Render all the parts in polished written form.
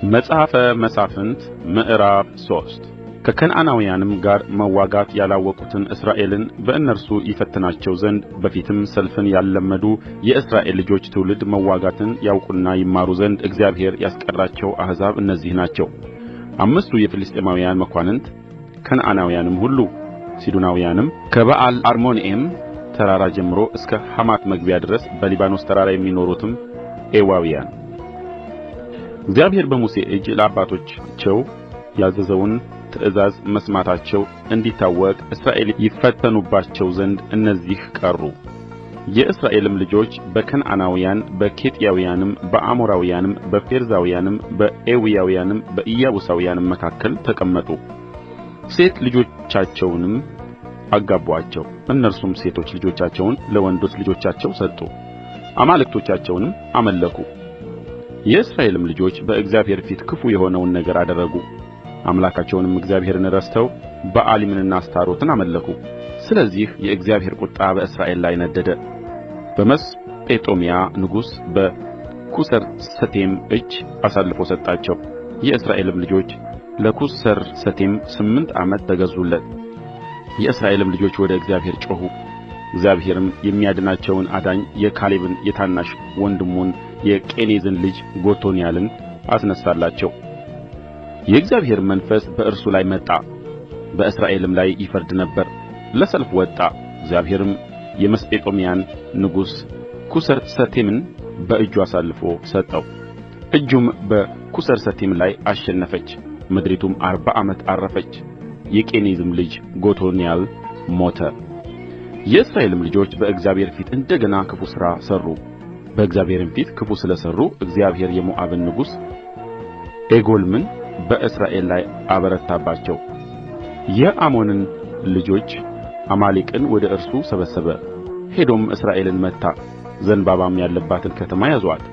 መጽሐፈ መሣፍንት ምዕራፍ 3 ከከነዓናውያንም ጋር መዋጋት ያላወቁትን እስራኤልን በእነርሱ ይፈትናቸው ዘንድ በፊትም ሰልፍን ያልለመዱ የእስራኤል ልጆች ትውልድ መዋጋትን ያውቁና ይማሩ ዘንድ እግዚአብሔር ያስቀራቸው አሕዛብ እነዚህ ናቸው። አምስቱ የፍልስጥኤማውያን መኳንንት፣ ከነዓናውያንም ሁሉ፣ ሲዶናውያንም ከበኣልአርሞንዔም ተራራ ጀምሮ እስከ ሐማት መግቢያ ድረስ በሊባኖስ ተራራ የሚኖሩትም ኤዋውያን እግዚአብሔር በሙሴ እጅ ለአባቶቻቸው ያዘዘውን ትእዛዝ መስማታቸው እንዲታወቅ እስራኤል ይፈተኑባቸው ዘንድ እነዚህ ቀሩ። የእስራኤልም ልጆች በከነዓናውያን በኬጢያውያንም በአሞራውያንም በፌርዛውያንም በኤዊያውያንም በኢያቡሳውያንም መካከል ተቀመጡ። ሴት ልጆቻቸውንም አጋቡአቸው። እነርሱም ሴቶች ልጆቻቸውን ለወንዶች ልጆቻቸው ሰጡ፣ አማልክቶቻቸውንም አመለኩ። የእስራኤልም ልጆች በእግዚአብሔር ፊት ክፉ የሆነውን ነገር አደረጉ። አምላካቸውንም እግዚአብሔርን ረስተው በኣሊምንና አስታሮትን አመለኩ። ስለዚህ የእግዚአብሔር ቍጣ በእስራኤል ላይ ነደደ። በመስጴጦምያ ንጉሥ በኵሰርሰቴም እጅ አሳልፎ ሰጣቸው። የእስራኤልም ልጆች ለኵሰርሰቴም 8 ዓመት ተገዙለት። የእስራኤልም ልጆች ወደ እግዚአብሔር ጮኹ። እግዚአብሔርም የሚያድናቸውን አዳኝ የካሌብን የታናሽ ወንድሙን የቄኔዝን ልጅ ጎቶንያልን አስነሣላቸው። የእግዚአብሔር መንፈስ በእርሱ ላይ መጣ፣ በእስራኤልም ላይ ይፈርድ ነበር። ለሰልፍ ወጣ። እግዚአብሔርም የመስጴጦምያን ንጉሥ ኵሰርሰቴምን በእጁ አሳልፎ ሰጠው። እጁም በኵሰርሰቴም ላይ አሸነፈች። ምድሪቱም 40 ዓመት ዐረፈች። የቄኔዝም ልጅ ጎቶንያል ሞተ። የእስራኤልም ልጆች በእግዚአብሔር ፊት እንደ ገና ክፉ ሥራ ሠሩ። በእግዚአብሔርም ፊት ክፉ ስለ ሠሩ እግዚአብሔር የሞዓብን ንጉሥ ዔግሎምን በእስራኤል ላይ አበረታባቸው። የአሞንን ልጆች አማሌቅን ወደ እርሱ ሰበሰበ። ሄዶም እስራኤልን መታ፣ ዘንባባም ያለባትን ከተማ ያዙአት።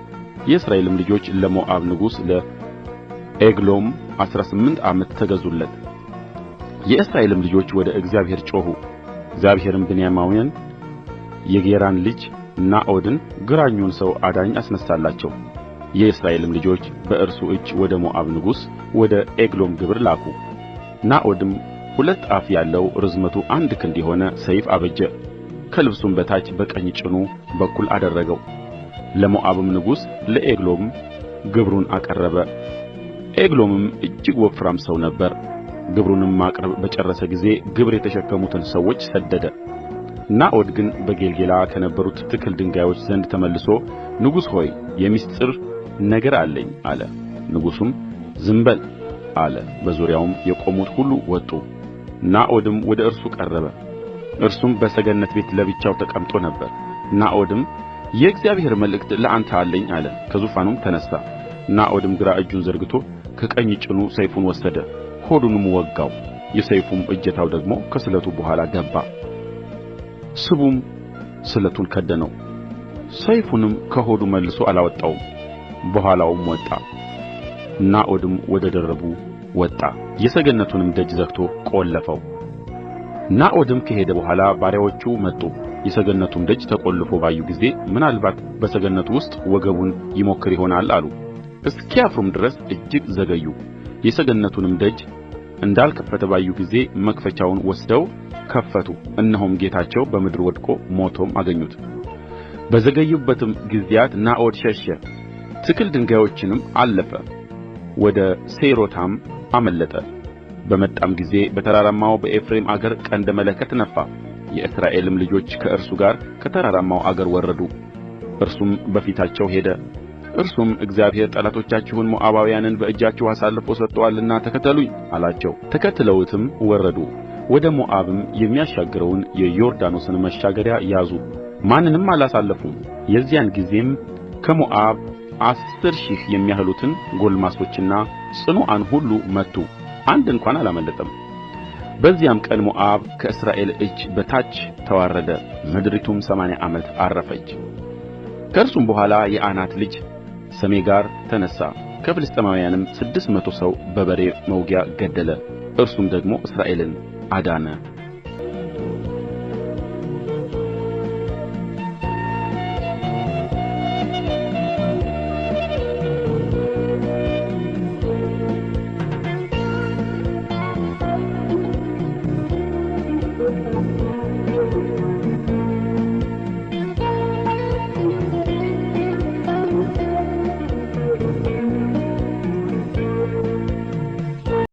የእስራኤልም ልጆች ለሞዓብ ንጉሥ ለዔግሎም 18 ዓመት ተገዙለት። የእስራኤልም ልጆች ወደ እግዚአብሔር ጮኹ። እግዚአብሔርም ብንያማዊውን የጌራን ልጅ ናዖድን ግራኙን ሰው አዳኝ አስነሣላቸው። የእስራኤልም ልጆች በእርሱ እጅ ወደ ሞዓብ ንጉሥ ወደ ዔግሎም ግብር ላኩ። ናዖድም 2 አፍ ያለው ርዝመቱ 1 ክንድ የሆነ ሰይፍ አበጀ። ከልብሱም በታች በቀኝ ጭኑ በኩል አደረገው። ለሞዓብም ንጉሥ ለዔግሎም ግብሩን አቀረበ። ዔግሎምም እጅግ ወፍራም ሰው ነበረ። ግብሩንም ማቅረብ በጨረሰ ጊዜ ግብር የተሸከሙትን ሰዎች ሰደደ። ናዖድ ግን በጌልገላ ከነበሩት ትክል ድንጋዮች ዘንድ ተመልሶ ንጉሥ ሆይ የምሥጢር ነገር አለኝ አለ። ንጉሡም ዝም በል አለ። በዙሪያውም የቆሙት ሁሉ ወጡ። ናዖድም ወደ እርሱ ቀረበ። እርሱም በሰገነት ቤት ለብቻው ተቀምጦ ነበር። ናዖድም የእግዚአብሔር መልእክት ለአንተ አለኝ አለ። ከዙፋኑም ተነሣ። ናዖድም ግራ እጁን ዘርግቶ ከቀኝ ጭኑ ሰይፉን ወሰደ፣ ሆዱንም ወጋው። የሰይፉም እጀታው ደግሞ ከስለቱ በኋላ ገባ። ስቡም ስለቱን ከደነው። ሰይፉንም ከሆዱ መልሶ አላወጣውም። በኋላውም ወጣ። ናዖድም ወደ ደርቡ ወጣ፣ የሰገነቱንም ደጅ ዘግቶ ቈለፈው። ናዖድም ከሄደ በኋላ ባሪያዎቹ መጡ። የሰገነቱም ደጅ ተቈልፎ ባዩ ጊዜ ምናልባት በሰገነቱ ውስጥ ወገቡን ይሞክር ይሆናል አሉ። እስኪያፍሩም ድረስ እጅግ ዘገዩ። የሰገነቱንም ደጅ እንዳልከፈተ ባዩ ጊዜ መክፈቻውን ወስደው ከፈቱ። እነሆም ጌታቸው በምድር ወድቆ ሞቶም አገኙት። በዘገዩበትም ጊዜያት ናዖድ ሸሸ፣ ትክል ድንጋዮችንም አለፈ፣ ወደ ሴይሮታም አመለጠ። በመጣም ጊዜ በተራራማው በኤፍሬም አገር ቀንደ መለከት ነፋ። የእስራኤልም ልጆች ከእርሱ ጋር ከተራራማው አገር ወረዱ። እርሱም በፊታቸው ሄደ። እርሱም እግዚአብሔር ጠላቶቻችሁን ሞዓባውያንን በእጃችሁ አሳልፎ ሰጥቶአልና ተከተሉኝ አላቸው። ተከትለውትም ወረዱ። ወደ ሞዓብም የሚያሻግረውን የዮርዳኖስን መሻገሪያ ያዙ፣ ማንንም አላሳለፉም። የዚያን ጊዜም ከሞዓብ 10,000 የሚያህሉትን ጎልማሶችና ጽኑዓን ሁሉ መቱ፣ አንድ እንኳን አላመለጠም። በዚያም ቀን ሞዓብ ከእስራኤል እጅ በታች ተዋረደ። ምድሪቱም 80 ዓመት ዐረፈች። ከእርሱም በኋላ የዓናት ልጅ ሰሜጋር ተነሣ፣ ከፍልስጥኤማውያንም 600 ሰው በበሬ መውጊያ ገደለ። እርሱም ደግሞ እስራኤልን አዳነ።